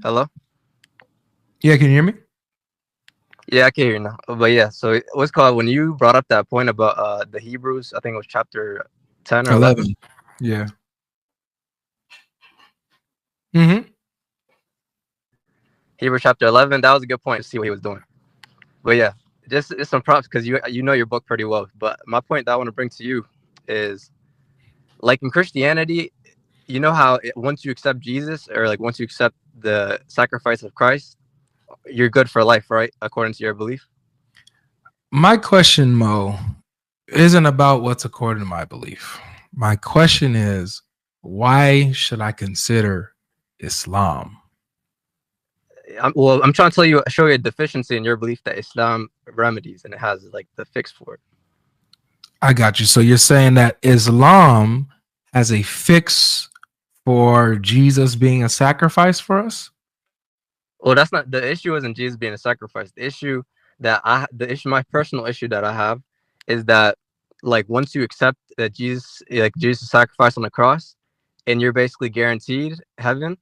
Hello? Yeah, can you hear me? Yeah, I can hear you now. But yeah, so what's called when you brought up that point about the Hebrews, I think it was chapter 10 or 11. 11. Yeah. Mm-hmm. Hebrews chapter 11, that was a good point to see what he was doing. But yeah, just some props because you know your book pretty well. But my point that I want to bring to you is like in Christianity, you know how once you accept Jesus or like once you accept the sacrifice of Christ, you're good for life, right? According to your belief. My question, Mo, isn't about what's according to my belief. My question is, why should I consider Islam? I'm trying to show you a deficiency in your belief that Islam remedies and it has like the fix for it. I got you. So you're saying that Islam has a fix for Jesus being a sacrifice for us? Well, that's not the issue. Isn't Jesus being a sacrifice? The issue, my personal issue that I have, is that like once you accept that Jesus sacrificed on the cross, and you're basically guaranteed heaven,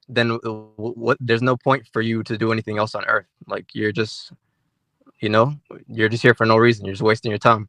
then what? There's no point for you to do anything else on earth. Like you know, you're just here for no reason. You're just wasting your time.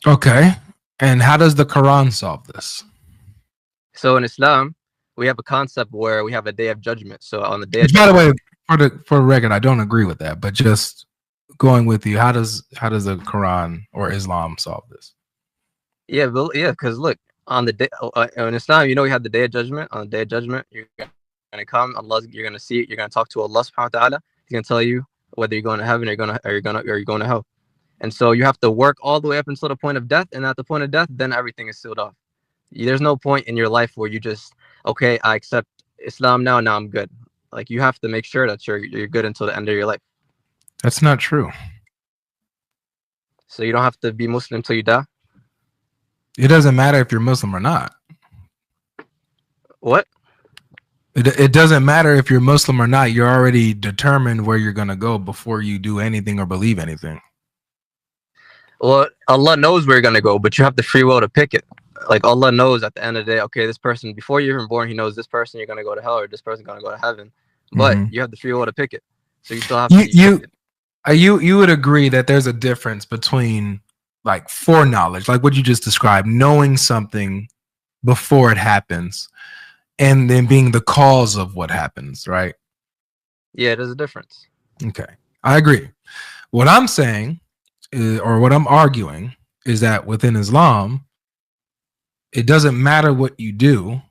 Okay. And how does the Quran solve this? So in Islam, we have a concept where we have a day of judgment. So on the day of By the judgment, way, for the record, I don't agree with that, but just going with you, how does the Quran or Islam solve this? yeah, because look, on the day in Islam, you know, we have the day of judgment. On the day of judgment, you're gonna come, Allah, you're gonna see it, you're gonna talk to Allah subhanahu wa ta'ala. He's gonna tell you whether you're going to heaven or you're going to hell. And so you have to work all the way up until the point of death, and at the point of death, then everything is sealed off. There's no point in your life where you just, okay, I accept Islam now I'm good. Like you have to make sure that you're good until the end of your life. That's not true. So you don't have to be Muslim until you die. It doesn't matter if you're Muslim or not. What? It doesn't matter if you're Muslim or not. You're already determined where you're going to go before you do anything or believe anything. Well, Allah knows where you're going to go, but you have the free will to pick it. Like Allah knows at the end of the day, okay, this person, before you're even born, he knows this person you're going to go to hell or this person going to go to heaven. But you have the free will to pick it. So you still have to. You would agree that there's a difference between like foreknowledge, like what you just described, knowing something before it happens, and then being the cause of what happens, right? Yeah, there's a difference. Okay, I agree. What I'm saying, or what I'm arguing, is that within Islam, it doesn't matter what you do.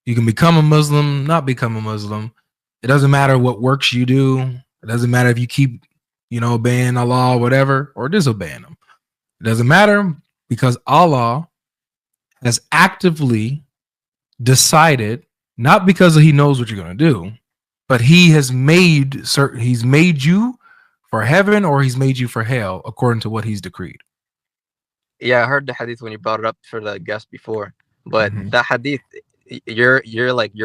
You can become a Muslim, not become a Muslim. It doesn't matter what works you do. It doesn't matter if you keep, obeying Allah or whatever, or disobeying them. It doesn't matter because Allah has actively decided, not because he knows what you're going to do, but he's made you for heaven or he's made you for hell according to what he's decreed. Yeah, I heard the hadith when you brought it up for the guest before, but that hadith, you're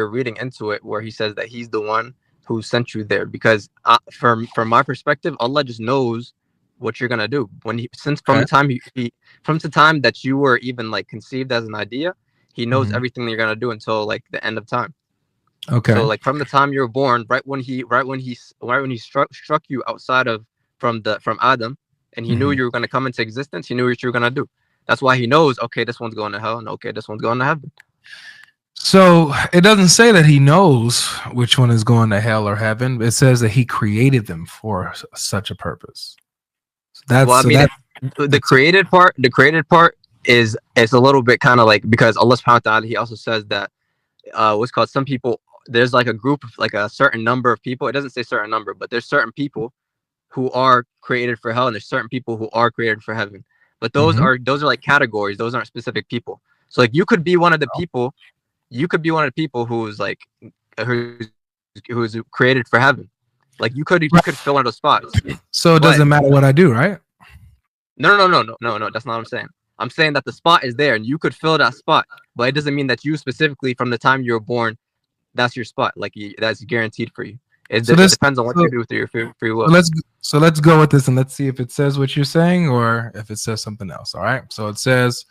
reading into it where he says that he's the one who sent you there, because from my perspective, Allah just knows what you're gonna do from the time that you were even like conceived as an idea. He knows everything that you're gonna do until like the end of time. Okay. So like from the time you were born, right when he struck you outside of from Adam, and he knew you were gonna come into existence. He knew what you were gonna do. That's why he knows. Okay, this one's going to hell, and okay, this one's going to heaven. So it doesn't say that he knows which one is going to hell or heaven. It says that he created them for such a purpose. The created part is a little bit kind of like, because Allah subhanahu wa ta'ala, he also says that what's called, some people, there's like a group of like a certain number of people. It doesn't say certain number, but there's certain people who are created for hell, and there's certain people who are created for heaven. But those are like categories. Those aren't specific people. So like you could be one of the people. You could be one of the people who's like who's created for heaven. Like you could fill one of those spots. So it doesn't matter what I do, right? No. That's not what I'm saying. I'm saying that the spot is there, and you could fill that spot, but it doesn't mean that you specifically, from the time you were born, that's your spot. Like that's guaranteed for you. It depends on what you do with your free will. Let's go with this, and let's see if it says what you're saying or if it says something else. All right. So it says,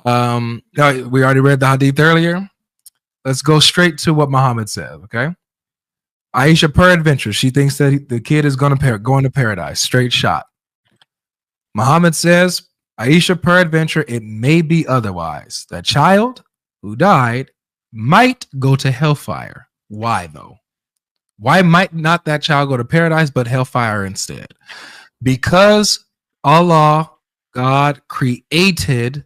we already read the hadith earlier. let's go straight to what Muhammad said. Okay, Aisha, peradventure, she thinks that the kid is going to paradise. Straight shot. Muhammad says, Aisha, peradventure, it may be otherwise. The child who died might go to hellfire. Why though? Why might not that child go to paradise but hellfire instead? Because Allah, God, created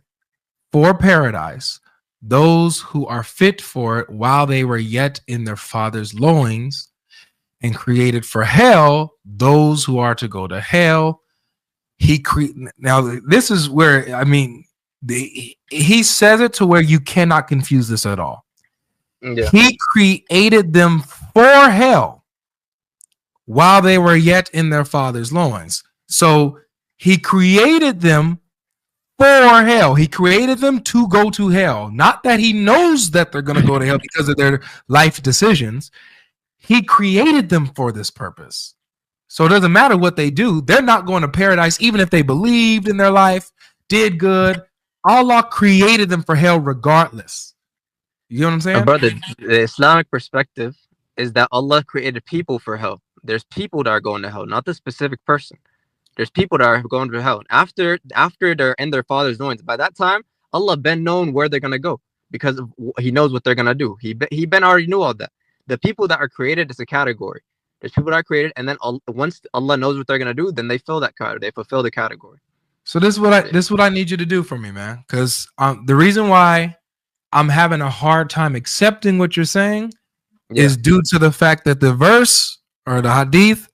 for paradise those who are fit for it while they were yet in their father's loins, and created for hell those who are to go to hell. Now this is where, I mean, he says it to where you cannot confuse this at all. Yeah. He created them for hell while they were yet in their father's loins. So he created them for hell. He created them to go to hell. Not that he knows that they're going to go to hell because of their life decisions. He created them for this purpose. So it doesn't matter what they do. They're not going to paradise, even if they believed in their life, did good. Allah created them for hell regardless. You know what I'm saying? Brother, the Islamic perspective is that Allah created people for hell. There's people that are going to hell, not the specific person. There's people that are going to hell. After they're in their father's loins, by that time, Allah been known where they're going to go because he knows what they're going to do. He been already knew all that. The people that are created is a category. There's people that are created, and then once Allah knows what they're going to do, then they fill that category. They fulfill the category. So this is what I need you to do for me, man. Because the reason why I'm having a hard time accepting what you're saying is due to the fact that the verse or the hadith,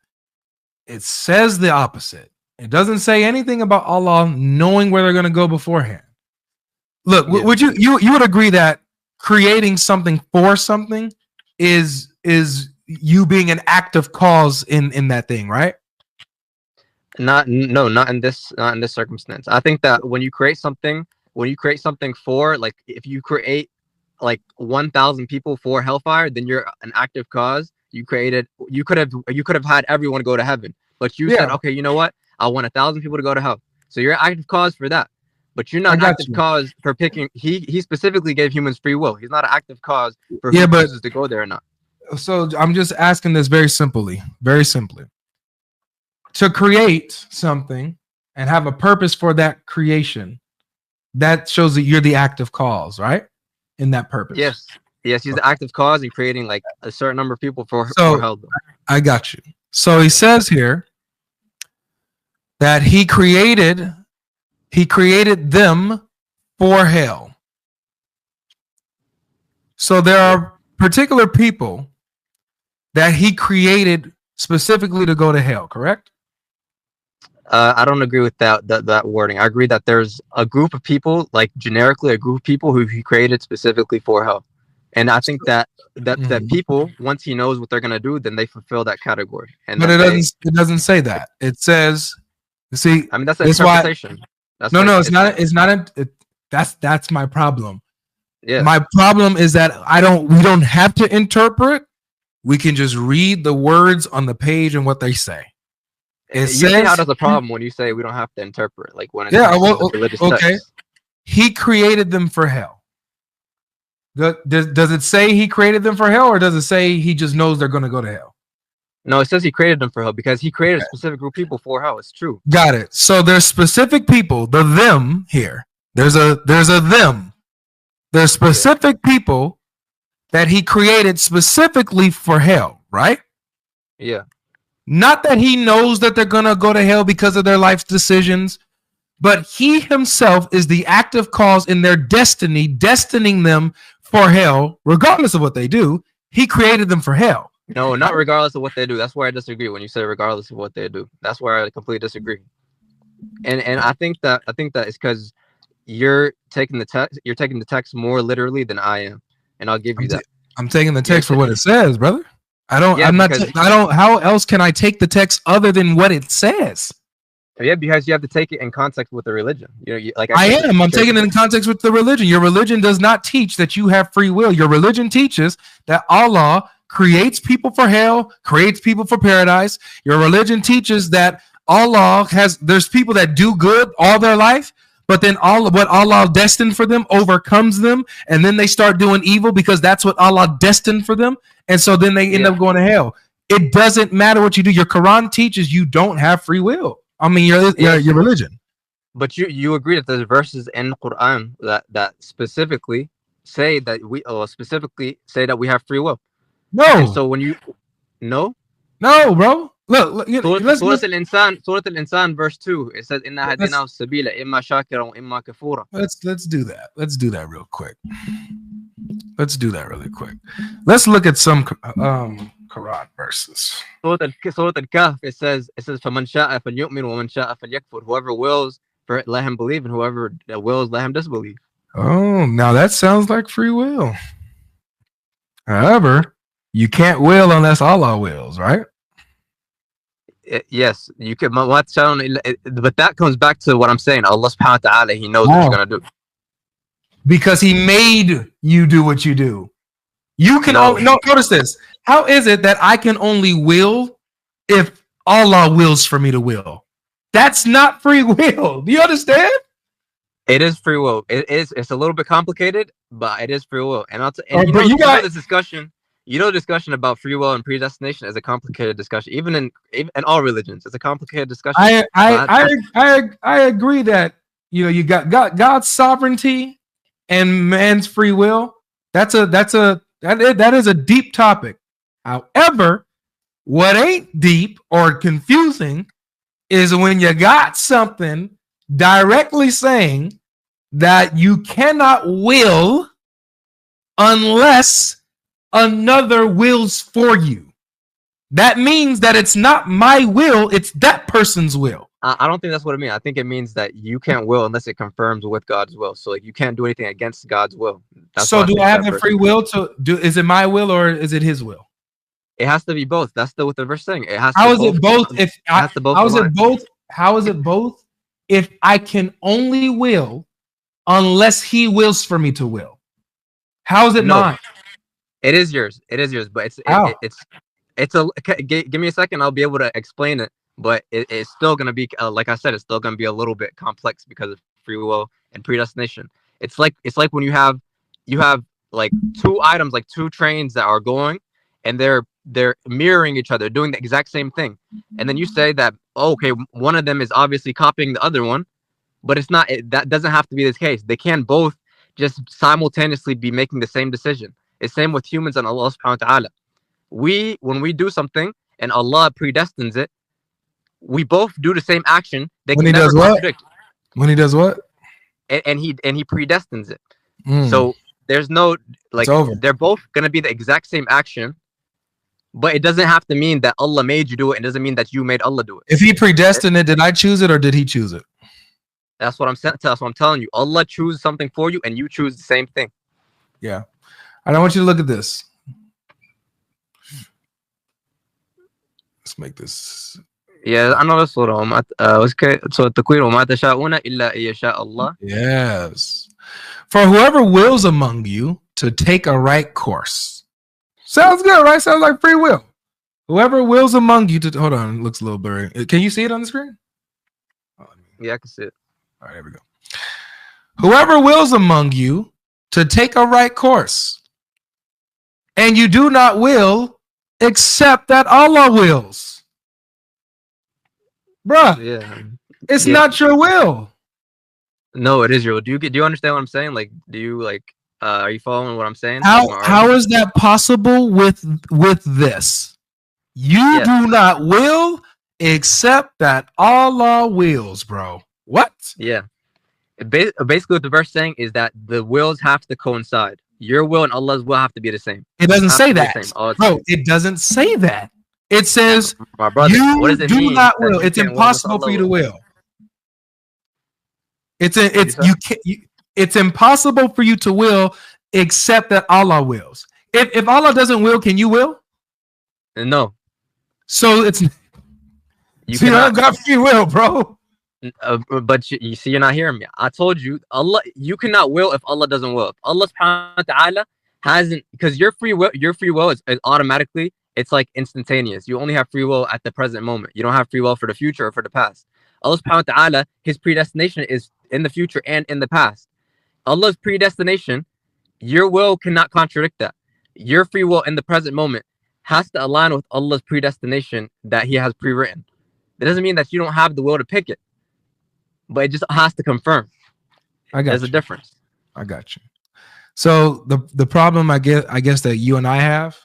it says the opposite. It doesn't say anything about Allah knowing where they're going to go beforehand. Look, would you would agree that creating something for something is you being an active cause in that thing, right? Not in this circumstance. I think that when you create something for, like, if you create like 1,000 people for hellfire, then you're an active cause. You could have had everyone go to heaven, but you said, okay, you know what? I want 1,000 people to go to hell. So you're an active cause for that. But you're not an active cause for picking. He specifically gave humans free will. He's not an active cause for who chooses to go there or not. So I'm just asking this very simply. To create something and have a purpose for that creation, that shows that you're the active cause, right? In that purpose. Yes, he's the active cause in creating like a certain number of people for hell. I got you. So he says here that he created them for hell. So there are particular people that he created specifically to go to hell, correct? I don't agree with that wording. I agree that there's a group of people, like generically a group of people who he created specifically for hell. And I think that people, once he knows what they're gonna do, then they fulfill that category. And but it doesn't say that. It says, see, I mean, that's an interpretation. It's not. That's my problem. Yeah. My problem is that we don't have to interpret. We can just read the words on the page and what they say. It says how there's a problem when you say we don't have to interpret, like when it's religious text. He created them for hell. Does it say he created them for hell, or does it say he just knows they're going to go to hell? No, it says he created them for hell because he created a specific group of people for hell. It's true. Got it. So there's specific people, the them here. There's a them. There's specific people that he created specifically for hell, right? Yeah. Not that he knows that they're going to go to hell because of their life's decisions, but he himself is the active cause in their destiny, destining them for hell, regardless of what they do. He created them for hell. No, not regardless of what they do. That's where I disagree. When you say regardless of what they do, that's where I completely disagree. And I think that it's because you're taking the text more literally than I am, and I'll give you that. I'm taking the text for what it says, brother. How else can I take the text other than what it says? Yeah, because you have to take it in context with the religion. I'm taking it in context with the religion. Your religion does not teach that you have free will. Your religion teaches that Allah creates people for hell, creates people for paradise. Your religion teaches that Allah there's people that do good all their life, but then all of what Allah destined for them overcomes them, and then they start doing evil because that's what Allah destined for them, and so then they end up going to hell. It doesn't matter what you do. Your Quran teaches you don't have free will. I mean, your religion. But you agree that there's verses in the Quran that specifically say that we have free will. No. And so when you no, bro. Look Surah Al-Insan verse 2, it says inna hadina sabila imma shakira wa imma kafura. Let's do that. Let's do that real quick. Let's look at some Quran verses. Surah Al-Kahf, it says faman sha'a falyu'min wa man sha'a falyakfur. Whoever wills, let him believe, and whoever wills, let him disbelieve. Oh, now that sounds like free will. However, you can't will unless Allah wills, right? Yes, you can. But that comes back to what I'm saying. Allah subhanahu wa ta'ala, He knows what you're gonna do. Because He made you do what you do. You can notice this. How is it that I can only will if Allah wills for me to will? That's not free will. Do you understand? It is free will. It's a little bit complicated, but it is free will. And this discussion. Discussion about free will and predestination is a complicated discussion. Even in all religions, it's a complicated discussion. I agree that you got God's sovereignty and man's free will. That is a deep topic. However, what ain't deep or confusing is when you got something directly saying that you cannot will unless another wills for you. That means that it's not my will, it's that person's will. I don't think that's what it means. I think it means that you can't will unless it confirms with God's will. So you can't do anything against God's will. So do I have the free will to do? Is it my will or is it His will? It has to be both. That's what the verse saying. It has. How is it both? How is it both? If I can only will unless He wills for me to will. How is it mine? It is yours. But give me a second. I'll be able to explain it. But it's still gonna be like I said. It's still gonna be a little bit complex because of free will and predestination. It's like when you have like two items, like two trains that are going, and they're mirroring each other, doing the exact same thing. And then you say that one of them is obviously copying the other one, but it's not. That doesn't have to be the case. They can both just simultaneously be making the same decision. It's same with humans and Allah subhanahu wa ta'ala. When we do something and Allah predestines it, we both do the same action. When He does what? When He does what? And he predestines it. So there's no they're both gonna be the exact same action, but it doesn't have to mean that Allah made you do it. It doesn't mean that you made Allah do it. If He predestined it, did I choose it or did He choose it? That's what I'm saying. That's what I'm telling you. Allah chooses something for you, and you choose the same thing. Yeah. I want you to look at this. Let's make this. Yeah, I know this one. So وَمَا تَشَاءُونَ إِلَّا أَن يَشَاءَ اللَّهُ. Yes. For whoever wills among you to take a right course. Sounds good, right? Sounds like free will. Whoever wills among you to hold on, it looks a little blurry. Can you see it on the screen? Yeah, I can see it. All right, there we go. Whoever wills among you to take a right course, and you do not will except that Allah wills. Bruh, it's not your will. No, it is your will. Do you understand what I'm saying? Like, do you are you following what I'm saying? How is that possible with this? You do not will except that Allah wills, bro. What? Yeah. Basically, what the verse saying is that the wills have to coincide. Your will and Allah's will have to be the same. It doesn't say that, bro. It doesn't say that. It says, my brother, what does it do mean not will. It's impossible for you to will. It's impossible for you to will except that Allah wills. If Allah doesn't will, can you will? No. So you don't got free will, bro. But you see, you're not hearing me. I told you, Allah, you cannot will if Allah doesn't will. If Allah subhanahu wa ta'ala hasn't, because your free will is automatically, it's like instantaneous. You only have free will at the present moment. You don't have free will for the future or for the past. Allah subhanahu wa ta'ala, His predestination is in the future and in the past. Allah's predestination, your will cannot contradict that. Your free will in the present moment has to align with Allah's predestination that He has pre-written. It doesn't mean that you don't have the will to pick it, but it just has to confirm. There's a difference. I got you. So the problem I guess that you and I have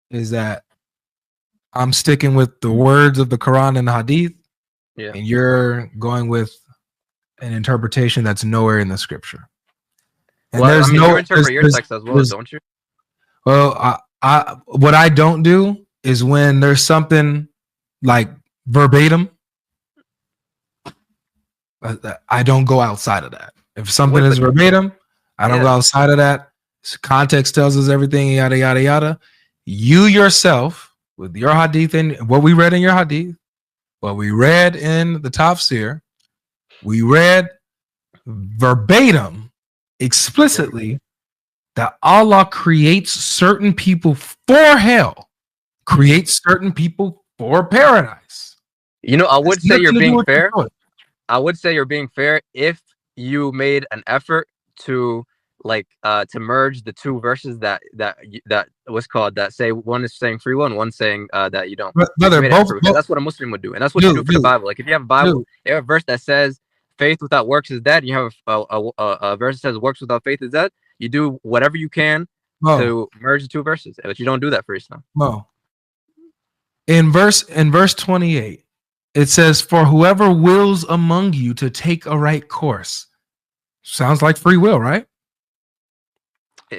is that I'm sticking with the words of the Quran and the Hadith, and you're going with an interpretation that's nowhere in the scripture. And well, I mean, you interpret your text as well, don't you? Well, I what I don't do is when there's something like verbatim, I don't go outside of that. If something is verbatim, I don't go outside of that. Context tells us everything, yada, yada, yada. You yourself, with your hadith and what we read in your hadith, what we read in the tafsir, we read verbatim, explicitly, that Allah creates certain people for hell, creates certain people for paradise. You know, I would say you're being fair. I would say you're being fair if you made an effort to to merge the two verses that was called that say one is saying free will and one saying that you don't. Brother, both, that's what a Muslim would do, and that's what you do for the Bible. Like if you have a Bible, you have a verse that says faith without works is dead. You have a verse that says works without faith is dead. You do whatever you can to merge the two verses, but you don't do that for Islam. In verse 28, it says, "For whoever wills among you to take a right course." Sounds like free will, right?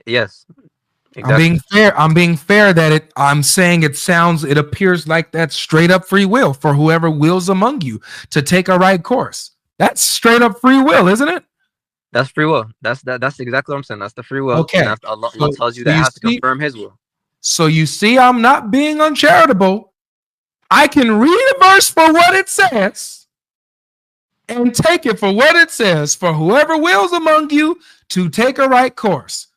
Yes. Exactly. I'm being fair that I'm saying it appears like that's straight up free will. For whoever wills among you to take a right course. That's straight up free will, isn't it? That's free will. That's exactly what I'm saying. That's the free will. Okay. And Allah tells you that has to confirm His will. So you see, I'm not being uncharitable. I can read a verse for what it says and take it for what it says. For whoever wills among you to take a right course.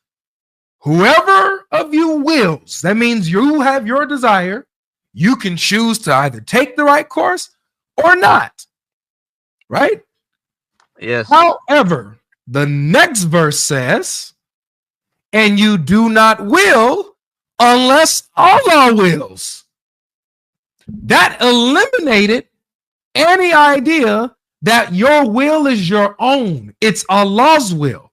Whoever of you wills, that means you have your desire. You can choose to either take the right course or not. Right? Yes. However, the next verse says, and you do not will unless Allah wills. That eliminated any idea that your will is your own. It's Allah's will.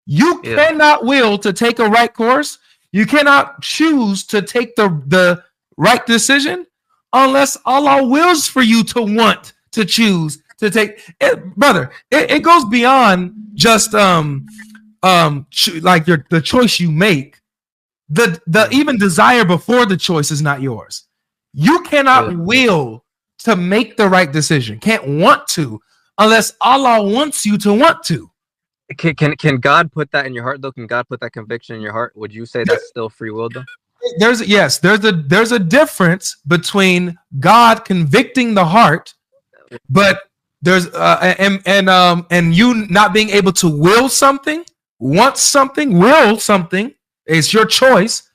You cannot will to take a right course. You cannot choose to take the right decision unless Allah wills for you to want to choose to take it, brother. It goes beyond just like the choice you make. The even desire before the choice is not yours. You cannot will to make the right decision. Can't want to unless Allah wants you to want to. Can God put that in your heart though? Can God put that conviction in your heart? Would you say that's still free will though? There's a difference between God convicting the heart, but there's and you not being able to will something, want something, will something. It's your choice,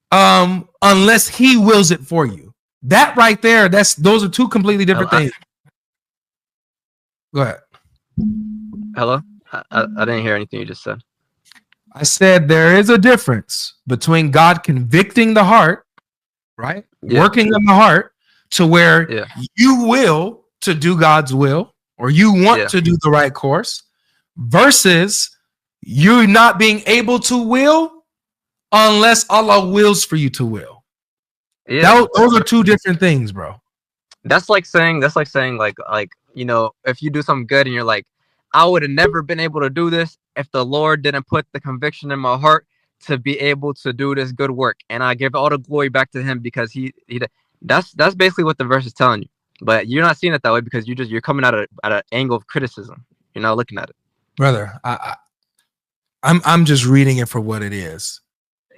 unless He wills it for you. That right there, those are two completely different things. Go ahead. Hello. I didn't hear anything you just said. I said there is a difference between God convicting the heart, right? Yeah. Working in the heart to where you will to do God's will or you want to do the right course versus you not being able to will unless Allah wills for you to will. Yeah. Those are two different things, bro. That's like saying like, you know, if you do something good and you're like, I would have never been able to do this if the Lord didn't put the conviction in my heart to be able to do this good work. And I give all the glory back to Him because he that's basically what the verse is telling you. But you're not seeing it that way because you're coming at an angle of criticism. You're not looking at it. Brother, I'm just reading it for what it is.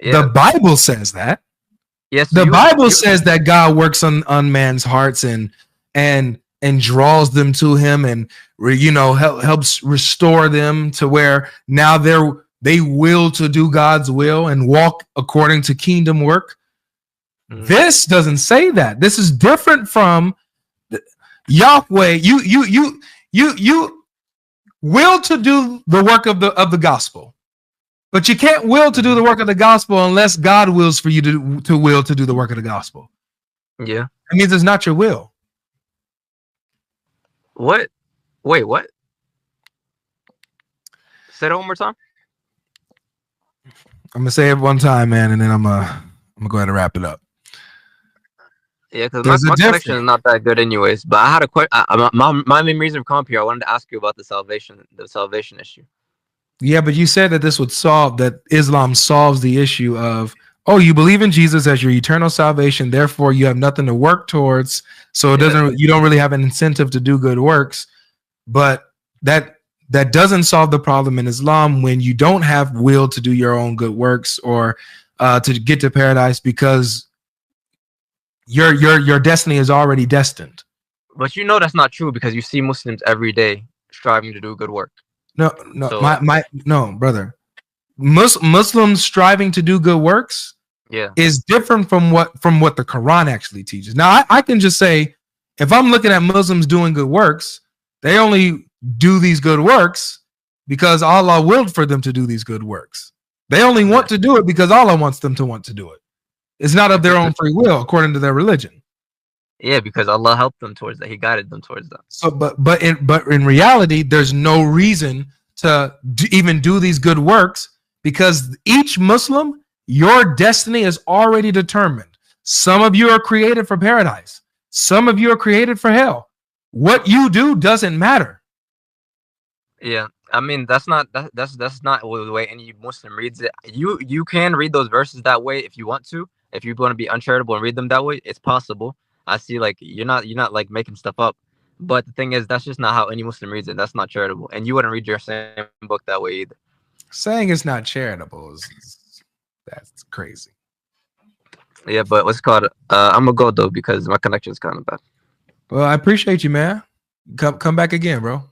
Yeah. The Bible says that. Yes, the Bible says that God works on man's hearts and draws them to Him and helps restore them to where now they will to do God's will and walk according to kingdom work. This doesn't say that. This is different from Yahweh. You will to do the work of the gospel. But you can't will to do the work of the gospel unless God wills for you to will to do the work of the gospel. Yeah. It means it's not your will. What? Wait, what? Say that one more time. I'm gonna say it one time, man, and then I'm gonna go ahead and wrap it up. Yeah, because my connection is not that good, anyways. But I had a question. My main reason for coming here, I wanted to ask you about the salvation issue. Yeah, but you said that this would solve that Islam solves the issue of, oh, you believe in Jesus as your eternal salvation, therefore you have nothing to work towards, so it doesn't. You don't really have an incentive to do good works. But that doesn't solve the problem in Islam when you don't have will to do your own good works or to get to paradise because your destiny is already destined. But you know that's not true because you see Muslims every day striving to do good work. No, no, brother. Muslims striving to do good works is different from what the Quran actually teaches. Now, I can just say, if I'm looking at Muslims doing good works, they only do these good works because Allah willed for them to do these good works. They only want to do it because Allah wants them to want to do it. It's not of their own free will, according to their religion. Yeah, because Allah helped them towards that. He guided them towards that. So, but in reality, there's no reason to even do these good works because each Muslim, your destiny is already determined. Some of you are created for paradise. Some of you are created for hell. What you do doesn't matter. Yeah, I mean that's not the way any Muslim reads it. You can read those verses that way if you want to. If you want to be uncharitable and read them that way, it's possible. I see, like you're not like making stuff up, but the thing is that's just not how any Muslim reads it. That's not charitable, and you wouldn't read your same book that way either. Saying it's not charitable that's crazy. Yeah, but what's it called? I'm gonna go though because my connection is kind of bad. Well, I appreciate you, man. Come back again, bro.